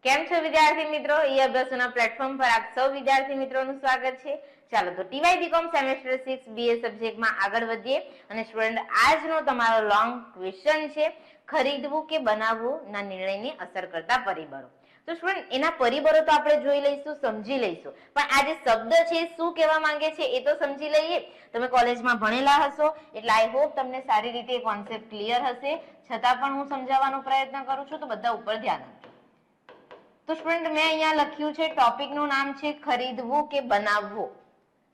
કેમ છો વિદ્યાર્થી મિત્રો? ઈ અભ્યાસના પ્લેટફોર્મ પર આપ સૌ વિદ્યાર્થી મિત્રોનું સ્વાગત છે. ચાલો તો ટીવાય બીકોમ સેમેસ્ટર 6 બીએ સબ્જેક્ટમાં આગળ વધીએ અને સ્ટુડન્ટ આજનો તમારો લોંગ ક્વેશ્ચન છે ખરીદવું કે બનાવવું ના નિર્ણયને અસર કરતા પરિબળો. તો સ્ટુડન્ટ એના પરિબળો તો આપણે જોઈ લઈશું, સમજી લઈશું, પણ આ જે શબ્દ છે શું કહેવા માંગે છે એ તો સમજી લઈએ. તમે કોલેજમાં ભણેલા હશો એટલે આઈ હોપ તમને સારી રીતે કોન્સેપ્ટ ક્લિયર હશે. છતાં પણ હું સમજાવવાનો પ્રયત્ન કરું છું તો બધા ઉપર ધ્યાન આપજો. તો સ્ટુડન્ટ મેં અહીંયા લખ્યું છે, ટોપિકનું નામ છે ખરીદવું કે બનાવવું.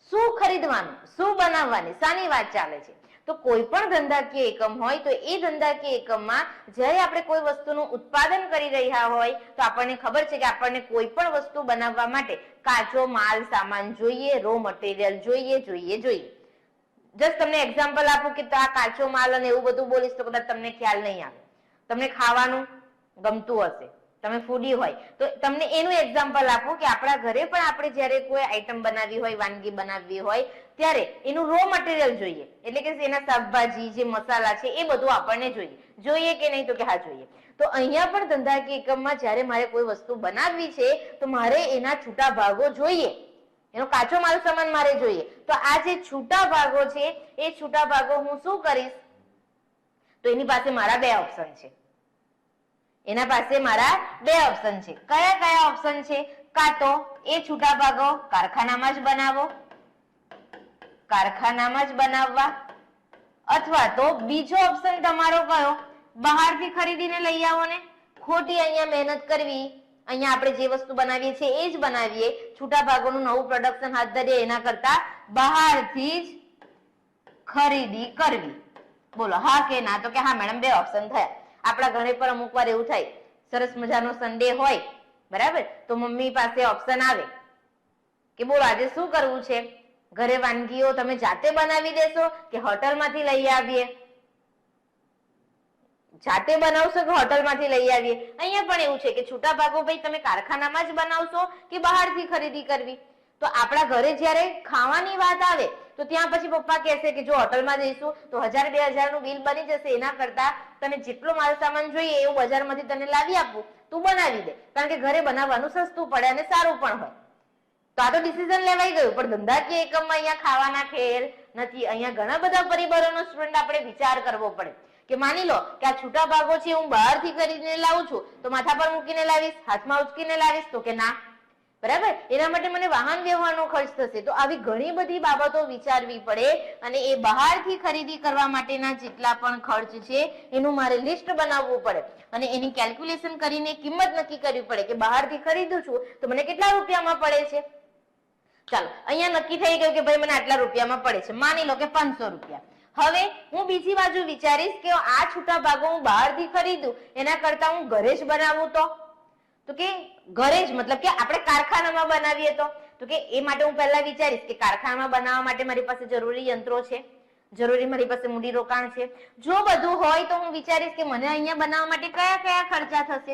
શું ખરીદવાનું, શું બનાવવાની, શાની વાત ચાલે છે? તો કોઈ પણ ધંધાકીય એકમ હોય તો એ ધંધાકીય એકમમાં જ્યારે આપણે કોઈ વસ્તુનું ઉત્પાદન કરી રહ્યા હોય તો આપણને ખબર છે કે આપણને કોઈ પણ વસ્તુ બનાવવા માટે કાચો માલ સામાન જોઈએ, રો મટીરિયલ જોઈએ. જસ્ટ તમને એક્ઝામ્પલ આપું કે આ કાચો માલ અને એવું બધું બોલીશ તો કદાચ તમને ખ્યાલ નહીં આવે. તમને ખાવાનું ગમતું હશે, તમે ફૂડી હોય તો તમને એનું એક્ઝામ્પલ આપું કે આપણા ઘરે પણ આપણે જ્યારે કોઈ આઈટમ બનાવવી હોય, વાનગી બનાવવી હોય ત્યારે એનું રો મટીરિયલ જોઈએ, એટલે કે એના શાકભાજી જે મસાલા છે એ બધું આપણને જોઈએ કે નહીં? તો કે હા જોઈએ. તો અહીંયા પણ ધંધાકીય એકમમાં જ્યારે મારે કોઈ વસ્તુ બનાવવી છે તો મારે એના છૂટા ભાગો જોઈએ, એનો કાચો માલ સામાન મારે જોઈએ. તો આ જે છૂટા ભાગો છે એ છૂટા ભાગો હું શું કરીશ? તો એની પાસે મારા બે ઓપ્શન છે. એના પાસે મારા બે ઓપ્શન છે. કયા ઓપ્શન છે? કાં તો એ છૂટા ભાગો કારખાનામાં જ બનાવવા, અથવા તો બીજો ઓપ્શન તમારો કયો? બહારથી ખરીદીને લઈ આવો ને. ખોટી અહીંયા મહેનત કરવી, અહીંયા આપણે જે વસ્તુ બનાવીએ છીએ એ જ બનાવીએ, છૂટા ભાગોનું નવું પ્રોડક્શન હાથ ધરીએ એના કરતા બહારથી જ ખરીદી કરવી. બોલો હા કે ના? તો કે હા મેડમ, બે ઓપ્શન થયા. આપણા ઘરે પર અમુક વાર એવું થાય, સરસ મજાનો સન્ડે હોય, બરાબર, તો મમ્મી પાસે ઓપ્શન આવે કે બોલો આજે શું કરવું છે? ઘરે વાનગીઓ તમે જાતે બનાવી દેશો કે હોટલમાંથી લઈ આવીએ? જાતે બનાવશો કે હોટલમાંથી લઈ આવીએ? અહીંયા પણ એવું છે કે છૂટા ભાગો ભાઈ તમે કારખાનામાં જ બનાવશો કે બહારથી ખરીદી કરવી? તો આપણા ઘરે જ્યારે ખાવાની વાત આવે તો ત્યાં પછી પપ્પા કહેશે કે જો હોટલમાં જઈશું તો 1000-2000 નું બિલ બની જશે, એના કરતા તને જેટલો માલ સામાન જોઈએ એવું બજારમાંથી તને લાવી આપું, તું બનાવી દે, કારણ કે ઘરે બનાવવાનું સસ્તું પડે અને સારું પણ હોય. તો આ તો ડિસિઝન લેવાઈ ગયું. પણ ધંધાકીય એકમમાં અહીંયા ખાવાના ખેલ નથી. અહીંયા ઘણા બધા પરિબળોનો સ્ટુડન્ટ આપણે વિચાર કરવો પડે કે માની લો કે આ છૂટા ભાગો છે હું બહારથી ખરીદીને લાવું છું તો માથા પર મૂકીને લાવીશ, હાથમાં ઉચકીને લાવીશ? તો કે ના, બરાબર. એના માટે મને વાહન વ્યવહારનો ખર્ચ થશે. તો આવી ઘણી બધી બાબતો વિચારવી પડે અને એ બહારથી ખરીદી કરવા માટેના જેટલા પણ ખર્ચ છે એનું મારે લિસ્ટ બનાવવું પડે અને એની કેલ્ક્યુલેશન કરીને કિંમત નક્કી કરવી પડે કે બહારથી ખરીદું છું તો મને કેટલા રૂપિયામાં પડે છે. ચાલો અહીંયા નક્કી થઈ ગયું કે ભાઈ મને આટલા રૂપિયામાં પડે છે, માની લો કે 500 રૂપિયા. હવે હું બીજી બાજુ વિચારીશ કે આ છૂટા ભાગો હું બહારથી ખરીદું એના કરતા હું ઘરે જ બનાવું તો કે ઘરે જ મતલબ કે આપણે કારખાનામાં બનાવીએ તો કે એ માટે હું પહેલા વિચારીશ કે કારખાનામાં બનાવવા માટે મારી પાસે જરૂરી યંત્રો છે, જરૂરી મારી પાસે મૂડી રોકાણ છે. જો બધું હોય તો હું વિચારીશ કે મને અહીંયા બનાવવા માટે કયા ખર્ચા થશે,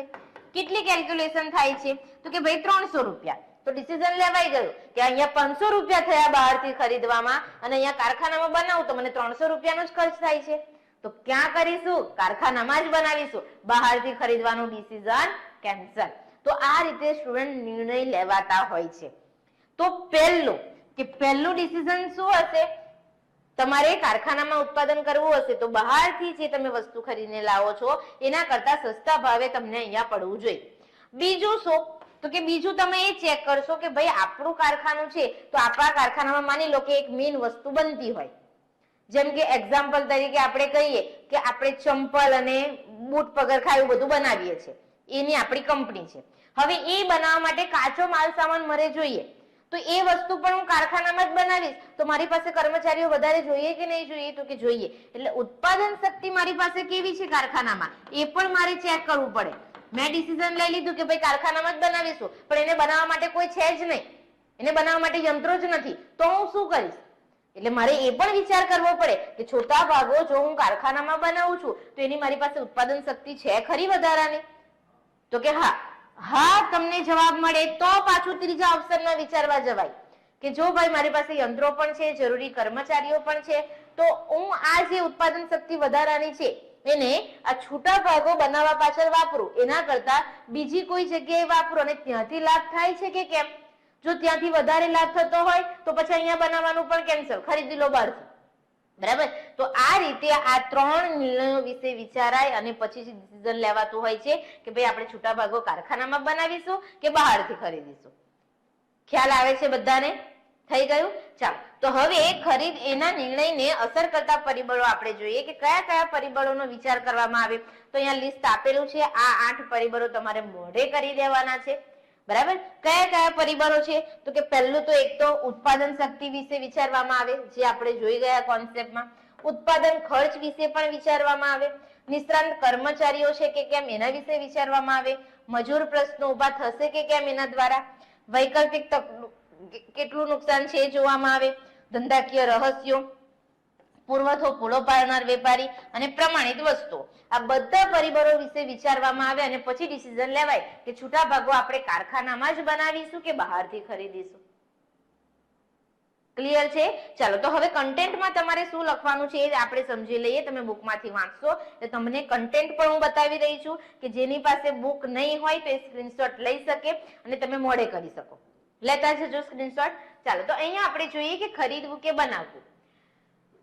કેટલી કેલ્ક્યુલેશન થાય છે? તો કે ભાઈ 300 રૂપિયા. તો ડિસિઝન લેવાઈ ગયું કે અહીંયા 500 રૂપિયા થયા બહારથી ખરીદવામાં અને અહીંયા કારખાનામાં બનાવું તો મને 300 રૂપિયાનો જ ખર્ચ થાય છે. તો ક્યાં કરીશું? કારખાનામાં જ બનાવીશું, બહારથી ખરીદવાનું ડિસિઝન કેન્સલ. તો આ રીતે સ્ટુડન્ટ નિર્ણય લેવાતા હોય છે. તો પહેલું ડિસિઝન શું હશે? તમારે કારખાનામાં ઉત્પાદન કરવું હશે તો બહારથી જે તમે વસ્તુ ખરીદીને લાવો છો એના કરતા સસ્તા ભાવે તમને અહીંયા પડવું જોઈએ. બીજું શું? તો કે બીજું તમે એ ચેક કરશો કે ભાઈ આપણું કારખાનું છે તો આપણા કારખાનામાં માની લો કે એક મેઇન વસ્તુ બનતી હોય, જેમ કે એક્ઝામ્પલ તરીકે આપણે કહીએ કે આપણે ચંપલ અને બૂટ પગરખા એવું બધું બનાવીએ છીએ, એની આપણી કંપની છે. હવે એ બનાવવા માટે કાચો માલ સામાન મારે જોઈએ તો એ વસ્તુ પણ હું કારખાનામાં જ બનાવીશ તો મારી પાસે કર્મચારીઓ વધારે જોઈએ કે નહીં જોઈએ? તો કે જોઈએ. એટલે ઉત્પાદન શક્તિ મારી પાસે કેવી છે કારખાનામાં એ પણ મારે ચેક કરવું પડે. મેં ડિસિઝન લઈ લીધું કે ભાઈ કારખાનામાં જ બનાવીશું પણ એને બનાવવા માટે કોઈ છે જ નહીં, એને બનાવવા માટે યંત્રો જ નથી, તો હું શું કરીશ? એટલે મારે એ પણ વિચાર કરવો પડે કે છોટા ભાગો જો હું કારખાનામાં બનાવું છું તો એની મારી પાસે ઉત્પાદન શક્તિ છે ખરી વધારાની? તો કે હા તમને જવાબ મળે તો પાછું ત્રીજા ઓપ્શનમાં વિચારવા જવાય કે જો ભાઈ મારી પાસે યંત્રો પણ છે, જરૂરી કર્મચારીઓ પણ છે, તો હું આ જે ઉત્પાદન શક્તિ વધારાની છે એને આ છૂટા ભાગો બનાવવા પાછળ વાપરું એના કરતા બીજી કોઈ જગ્યાએ વાપરો અને ત્યાંથી લાભ થાય છે કે કેમ? જો ત્યાંથી વધારે લાભ થતો હોય તો પછી અહીંયા બનાવવાનું પણ કેન્સલ, ખરીદી લો બહારથી. બરાબર? તો આ રીતે આ 3 નિર્ણયો વિશે વિચારાય અને પછી ડિસિઝન લેવાતું હોય છે કે ભાઈ આપણે છૂટા ભાગો કારખાનામાં બનાવીશું કે બહારથી ખરીદીશું. ખ્યાલ આવે છે બધાને? થઈ ગયું? ચાલો, તો હવે ખરીદ એના નિર્ણયને અસર કરતા પરિબળો આપણે જોઈએ કે કયા કયા પરિબળોનો વિચાર કરવામાં આવે. તો અહીંયા લિસ્ટ આપેલું છે. આ 8 પરિબળો તમારે મોઢે કરી દેવાના છે. બરાબર? કયા કયા પરિબળો છે? તો કે પહેલું તો એક તો ઉત્પાદન શક્તિ વિશે વિચારવામાં આવે, જે આપણે જોઈ ગયા કોન્સેપ્ટમાં. ઉત્પાદન ખર્ચ વિશે પણ વિચારવામાં આવે. નિષ્ણાંત કર્મચારીઓ છે કે કેમ એના વિશે વિચારવામાં આવે. મજૂર પ્રશ્નો ઉભા થશે કે કેમ એના દ્વારા. વૈકલ્પિક કેટલું નુકસાન છે એ જોવામાં આવે. ધંધાકીય રહસ્યો, પુરવઠો પૂરો પાડનાર વેપારી અને પ્રમાણિત વસ્તુઓ, આ બધા પરિબળો વિશે વિચારવામાં આવે અને પછી ડિસિઝન લેવાય કે છૂટા ભાગો આપણે કારખાનામાં જ બનાવીશું કે બહારથી ખરીદીશું. ક્લિયર છે? ચાલો, તો હવે કન્ટેન્ટમાં તમારે શું લખવાનું છે એ આપણે સમજી લઈએ. તમે બુકમાંથી વાંચશો એટલે તમને કન્ટેન્ટ પણ હું બતાવી રહી છું કે જેની પાસે બુક નહીં હોય તો એ સ્ક્રીનશોટ લઈ શકે અને તમે મોડે કરી શકો. લેતા જજો સ્ક્રીનશોટ. ચાલો, તો અહીંયા આપણે જોઈએ કે ખરીદવું કે બનાવવું.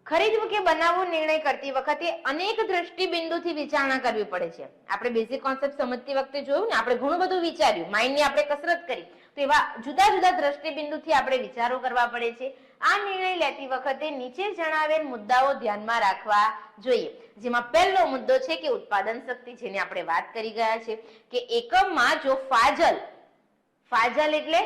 ખરીદવું કે બનાવવું નિર્ણય કરતી વખતે અનેક દ્રષ્ટિબિંદુથી વિચારણા કરવી પડે છે. આપણે બેઝિક કોન્સેપ્ટ સમજતી વખતે જોયું ને, આપણે ઘણું બધું વિચાર્યું, માઇન્ડની આપણે કસરત કરી, તો એવા જુદા જુદા દ્રષ્ટિબિંદુથી આપણે વિચારો કરવા પડે છે. આ નિર્ણય લેતી વખતે નીચે જણાવેલ મુદ્દાઓ ધ્યાનમાં રાખવા જોઈએ. જેમાં પહેલો મુદ્દો છે કે ઉત્પાદન શક્તિ, જેની આપણે વાત કરી ગયા છે કે એકમમાં જો ફાજલ એટલે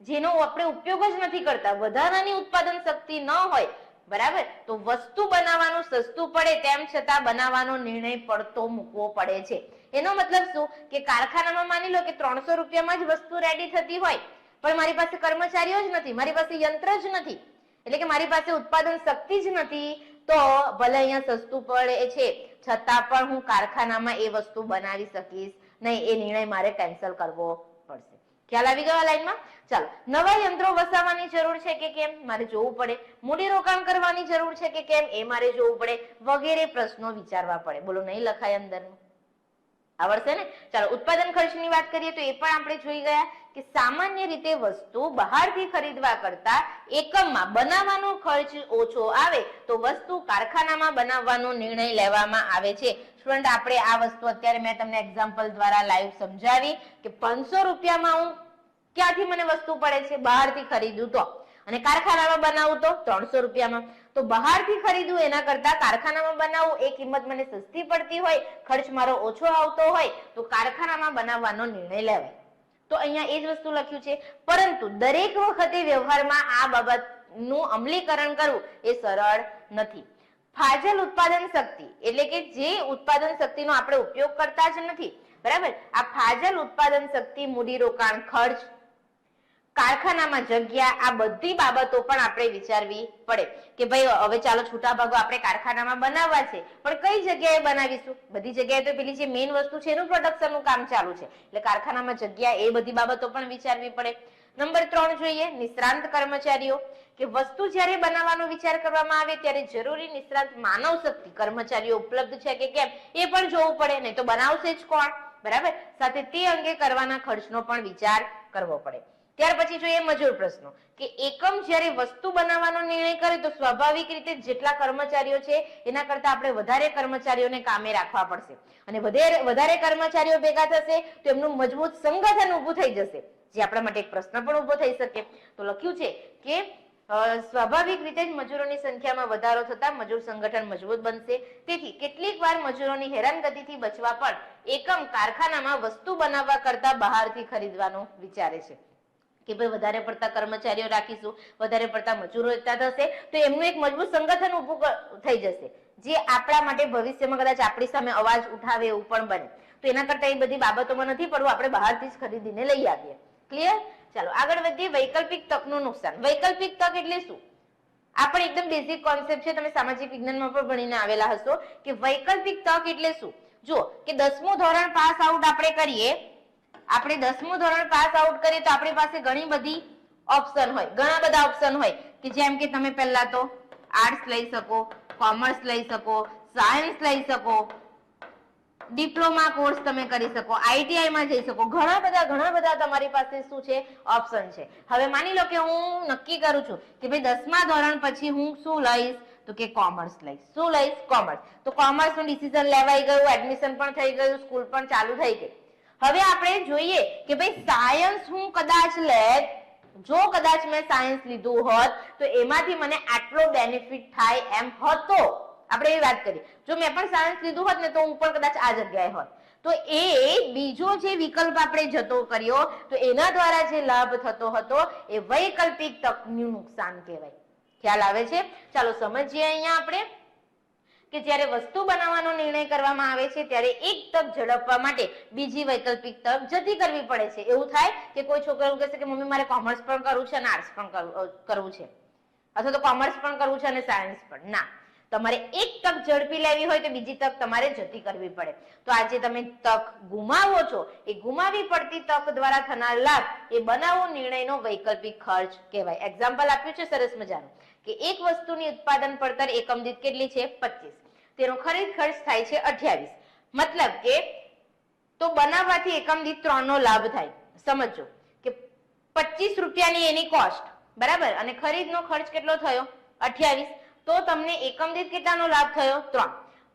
જેનો આપણે ઉપયોગ જ નથી કરતા, વધારાની ઉત્પાદન શક્તિ ન હોય, બરાબર, તો વસ્તુ બનાવવાનું સસ્તું પડે તેમ છતાં બનાવવાનો નિર્ણય પડતો મૂકવો પડે છે. એનો મતલબ શું કે કારખાનામાં માની લો કે 300 રૂપિયામાં જ વસ્તુ રેડી થતી હોય, પણ મારી પાસે કર્મચારીઓ જ નથી, મારી પાસે યંત્ર જ નથી, એટલે કે મારી પાસે ઉત્પાદન શક્તિ જ નથી, તો ભલે અહીંયા સસ્તું પડે છે છતાં પણ હું કારખાનામાં એ વસ્તુ બનાવી શકીશ નહીં. એ નિર્ણય મારે કેન્સલ કરવો પડશે. ખ્યાલ આવી ગયો લાઈનમાં? ચાલો, નવા યંત્રો વસાવવાની જરૂર છે કે કેમ, મારે જોવું પડે. મૂડીરોકાણ કરવાની જરૂર છે કે કેમ, એ મારે જોવું પડે. વગેરે પ્રશ્નો વિચારવા પડે. બોલો, નહીં લખાય અંદરનું? આવડશે ને? ચાલો, ઉત્પાદન ખર્ચની વાત કરીએ તો એ પણ આપણે જોઈ ગયા કે સામાન્ય રીતે વસ્તુ બહારથી ખરીદવા કરતા એકમમાં બનાવવાનો ખર્ચ ઓછો આવે તો વસ્તુ કારખાનામાં બનાવવાનો નિર્ણય લેવામાં આવે છે. સ્ટુડન્ટ, આપણે આ વસ્તુ અત્યારે મેં તમને એક્ઝામ્પલ દ્વારા લાઈવ સમજાવી કે 500 રૂપિયામાં હું ક્યાંથી મને વસ્તુ પડે છે, બહારથી ખરીદું તો, અને કારખાનામાં બનાવું તો 300 રૂપિયામાં. તો બહારથી ખરીદવું એના કરતા કારખાનામાં બનાવવું, એ કિંમત મને સસ્તી પડતી હોય, ખર્ચ મારો ઓછો આવતો હોય, તો કારખાનામાં બનાવવાનો નિર્ણય લેવાય. તો અહીંયા એ જ વસ્તુ લખ્યું છે. પરંતુ દરેક વખતે વ્યવહારમાં આ બાબતનું અમલીકરણ કરવું એ સરળ નથી. ફાજલ ઉત્પાદન શક્તિ એટલે કે જે ઉત્પાદન શક્તિનો આપણે ઉપયોગ કરતા જ નથી, બરાબર, આ ફાજલ ઉત્પાદન શક્તિ, મૂડીરોકાણ ખર્ચ, કારખાનામાં જગ્યા, આ બધી બાબતો પણ આપણે વિચારવી પડે કે ભાઈ હવે ચાલો છૂટા ભાગો આપણે કારખાનામાં બનાવવા છે, પણ કઈ જગ્યાએ બનાવીશું? બધી જગ્યાએ તો પેલી જે મેઇન વસ્તુ છે એનું પ્રોડક્શનનું કામ ચાલુ છે, એટલે કારખાનામાં જગ્યા, એ બધી બાબતો પણ વિચારવી પડે. નંબર 3 જોઈએ, નિષ્ણાંત કર્મચારીઓ, કે વસ્તુ જ્યારે બનાવવાનો વિચાર કરવામાં આવે ત્યારે જરૂરી નિષ્ણાંત માનવ શક્તિ કર્મચારીઓ ઉપલબ્ધ છે કે કેમ એ પણ જોવું પડે, નહીં તો બનાવશે જ કોણ, બરાબર. સાથે તે અંગે કરવાના ખર્ચનો પણ વિચાર કરવો પડે. ત્યાર પછી જોઈએ મજૂર પ્રશ્નો, કે એકમ જ્યારે વસ્તુ બનાવવાનો નિર્ણય કરે તો સ્વાભાવિક રીતે જેટલા કર્મચારીઓ છે એના કરતા આપણે વધારે કર્મચારીઓને કામે રાખવા પડશે, અને વધારે કર્મચારીઓ ભેગા થશે તો એમનું મજબૂત સંગઠન ઊભું થઈ જશે, જે આપણા માટે એક પ્રશ્ન પણ ઊભો થઈ શકે. તો લખ્યું છે કે સ્વાભાવિક રીતે જ મજૂરોની સંખ્યામાં વધારો થતા મજૂર સંગઠન મજબૂત બનશે. તેથી કેટલીક વાર મજૂરોની હેરાનગતિથી બચવા પણ એકમ કારખાનામાં વસ્તુ બનાવવા કરતા બહારથી ખરીદવાનું વિચારે છે કે ભાઈ વધારે પડતા કર્મચારીઓ રાખીશું, વધારે પડતા મજૂરો એકઠા થશે તો એમનું એક મજબૂત સંગઠન ઊભું થઈ જશે, જે આપણા માટે ભવિષ્યમાં કદાચ આપણી સામે અવાજ ઉઠાવે એવું પણ બને. તો એના કરતા એ બધી બાબતોમાં નથી પડવું, આપણે બહારથી જ ખરીદીને લઈ આવીએ. ક્લિયર? ચાલો, આગળ વધીએ. વૈકલ્પિક તકનું નુકસાન. વૈકલ્પિક તક એટલે શું? આપણે એકદમ બેઝિક કોન્સેપ્ટ છે, તમે સામાજિક વિજ્ઞાનમાં પણ ભણીને આવેલા હશો કે વૈકલ્પિક તક એટલે શું. જો કે 10મું ધોરણ પાસ આઉટ આપણે કરીએ, આપણે 10મું ધોરણ પાસ આઉટ કરીએ તો આપણી પાસે ઘણી બધી ઓપ્શન હોય, ઘણા બધા ઓપ્શન હોય કે જેમ કે તમે પહેલા તો આર્ટ્સ લઈ શકો, કોમર્સ લઈ શકો, સાયન્સ લઈ શકો, ડિપ્લોમા કોર્સ તમે કરી શકો, આઈટીઆઈ માં જઈ શકો, ઘણા બધા તમારી પાસે શું છે ઓપ્શન છે. હવે માની લો કે હું નક્કી કરું છું કે ભાઈ 10મા ધોરણ પછી હું શું લઈશ, તો કે કોમર્સ લઈશ. શું લઈશ? કોમર્સ. તો કોમર્સ નું ડિસિઝન લેવાઈ ગયું, એડમિશન પણ થઈ ગયું, સ્કૂલ પણ ચાલુ થઈ ગઈ. હવે આપણે જોઈએ કે ભાઈ સાયન્સ હું કદાચ લેત, જો કદાચ મેં સાયન્સ લીધું હોત તો એમાંથી મને આટલો બેનિફિટ થાય એમ હતો. આપણે એ વાત કરી, જો મેં પણ સાયન્સ લીધું હોત ને તો હું પણ કદાચ આ જગ્યાએ હોત. તો એ બીજો જે વિકલ્પ આપણે જતો કર્યો તો એના દ્વારા જે લાભ થતો હતો એ વૈકલ્પિક તકનું નુકસાન કહેવાય. ખ્યાલ આવે છે? ચાલો સમજીએ અહીંયા આપણે કે જ્યારે વસ્તુ બનાવવાનો નિર્ણય કરવામાં આવે છે ત્યારે એક તક ઝડપવા માટે બીજી વૈકલ્પિક તક જતી કરવી પડે છે. એવું થાય કે કોઈ છોકરો એવું કહેશે કે મમ્મી મારે કોમર્સ પણ કરવું છે અને આર્ટ્સ પણ કરવું છે, અથવા તો કોમર્સ પણ કરવું છે અને સાયન્સ પણ. ના, તમારે એક તક ઝડપી લેવી હોય તો બીજી તક તમારે જતી કરવી પડે. તો આજે તમે તક ગુમાવો છો, એ ગુમાવી પડતી તક દ્વારા થનાર લાભ એ બનાવો નિર્ણયનો વૈકલ્પિક ખર્ચ કહેવાય. એક્ઝામ્પલ આપ્યું છે સરસ મજાનું કે એક વસ્તુની ઉત્પાદન પડતર એકમ દીઠ કેટલી છે? 25. તેનો ખરીદ ખર્ચ થાય છે 28. મતલબ કે તો બનાવવાથી એકમ દીઠ 3 નો લાભ થાય. સમજો કે 25 રૂપિયાની એની કોસ્ટ, બરાબર, અને ખરીદનો ખર્ચ કેટલો થયો? 28. તો તમને એકમ દીઠ કેટલાનો લાભ થયો? 3.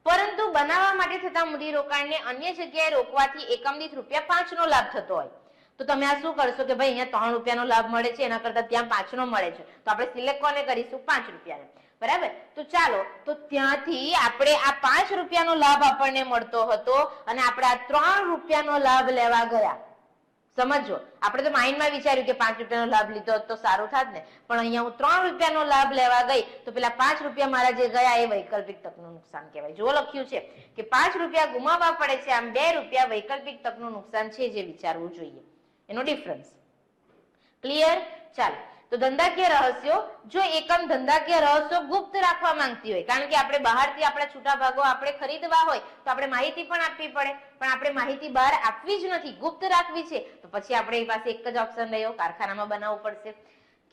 પરંતુ બનાવવા માટે થતા મૂડીરોકાણને અન્ય જગ્યાએ રોકવાથી એકમ દીઠ ₹5 નો લાભ થતો હોય તો તમે આ શું કરશો કે ભાઈ અહીંયા 3 રૂપિયાનો લાભ મળે છે, એના કરતા ત્યાં 5 નો મળે છે, તો આપણે સિલેક્ટ કોને કરીશું? 5 રૂપિયાને. બરાબર. તો ચાલો, તો ત્યાંથી આપણે આ 5 રૂપિયાનો લાભ આપણને મળતો હતો અને આપણે આ 3 રૂપિયાનો લાભ લેવા ગયા. સમજો, આપણે તો માઇન્ડમાં વિચાર્યું કે 5 રૂપિયાનો લાભ લીધો તો સારું થાત ને, પણ અહીંયા હું 3 રૂપિયાનો લાભ લેવા ગઈ તો પેલા 5 રૂપિયા મારા જે ગયા એ વૈકલ્પિક તકનું નુકસાન કહેવાય. જો લખ્યું છે કે 5 રૂપિયા ગુમાવવા પડે છે, આમ 2 રૂપિયા વૈકલ્પિક તકનું નુકસાન છે, જે વિચારવું જોઈએ. એનો ડિફરન્સ ક્લિયર? ચાલો, તો ધંધાકીય રહસ્યો, જો એકમ ધંધાકીય રહસ્યો ગુપ્ત રાખવા માંગતી હોય, કારણ કે આપણે બહારથી આપણા છૂટા ભાગો આપણે ખરીદવા હોય તો આપણે માહિતી પણ આપવી પડે, પણ આપણે માહિતી બહાર આપવી જ નથી, ગુપ્ત રાખવી છે, તો પછી આપણે પાસે એક જ ઓપ્શન રહ્યો, કારખાનામાં બનાવવું પડશે.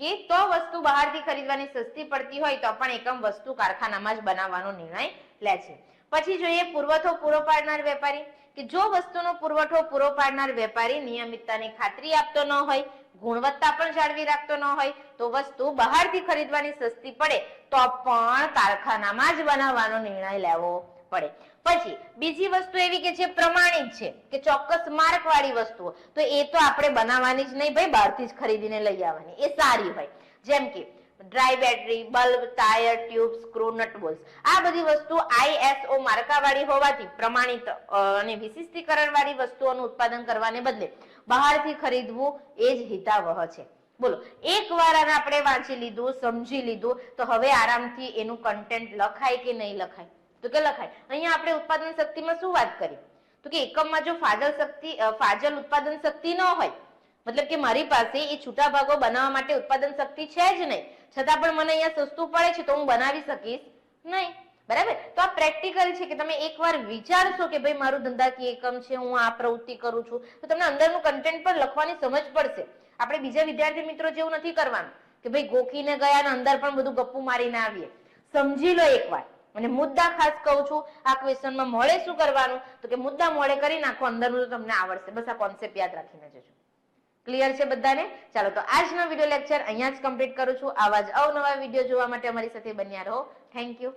કે તો વસ્તુ બહારથી ખરીદવાની સસ્તી પડતી હોય તો પણ એકમ વસ્તુ કારખાનામાં જ બનાવવાનો નિર્ણય લે છે. પછી જોઈએ પુરવઠો પૂરો પાડનાર વેપારી, કે જો વસ્તુનો પુરવઠો પૂરો પાડનાર વેપારી નિયમિતતાની ખાતરી આપતો ન હોય, ગુણવત્તા પણ જાળવી રાખતો ન હોય તો વસ્તુ બહારથી ખરીદવાની સસ્તી પડે તો પણ કારખાનામાં જ બનાવવાનો નિર્ણય લેવો પડે. પછી બીજી વસ્તુ એવી કે જે પ્રમાણિત છે, કે ચોક્કસ માર્ક વાળી વસ્તુઓ, તો એ તો આપણે બનાવવાની જ નહીં ભાઈ, બહારથી જ ખરીદીને લઈ આવવાની, એ સારી હોય. જેમ કે dry battery, bulb, tyre, tube, screw, nut bolt, આ બધી વસ્તુ ISO માર્કાવાળી હોવાથી પ્રમાણિત અને વિશિષ્ટીકરણ વાળી વસ્તુઓનું ઉત્પાદન કરવાને બદલે બહારથી ખરીદવું એ જ હિતાવહ છે. બોલો, એકવાર આને આપણે વાંચી લીધું, સમજી લીધું, તો હવે આરામથી એનું કન્ટેન્ટ લખાય કે નહીં લખાય? તો કે લખાય. અહીંયા આપણે ઉત્પાદન શક્તિમાં શું વાત કરી? તો કે એકમમાં જો ફાજલ ઉત્પાદન શક્તિ ન હોય, મતલબ કે મારી પાસે એ છૂટા ભાગો બનાવવા માટે ઉત્પાદન શક્તિ છે જ નહીં, છતાં પણ મને અહીંયા સસ્તું પડે છે તો હું બનાવી શકીશ નહીં. બરાબર. તો આ પ્રેક્ટિકલ છે કે તમે એકવાર વિચારશો કે ભાઈ મારું ધંધાકીય એકમ છે, હું આ પ્રવૃત્તિ કરું છું, તો તમને અંદરનું કન્ટેન્ટ પર લખવાની સમજ પડશે. આપણે બીજા વિદ્યાર્થી મિત્રો જેવું નથી કરવાનું કે ભાઈ ગોખીને ગયા અને અંદર પણ બધું ગપ્પુ મારીને આવીએ. સમજી લો એકવાર. અને મુદ્દા ખાસ કહું છું, આ ક્વેશ્ચનમાં મોડે શું કરવાનું, તો કે મુદ્દા મોડે કરી નાખો, અંદરનું તમને આવડશે. બસ આ કોન્સેપ્ટ યાદ રાખીને જજો. ક્લિયર છે બધાને? ચાલો, તો આજનો વિડીયો લેક્ચર અહીંયા જ કમ્પ્લીટ કરું છું. આવા જ અવનવા વિડીયો જોવા માટે અમારી સાથે બન્યા રહો. Thank you.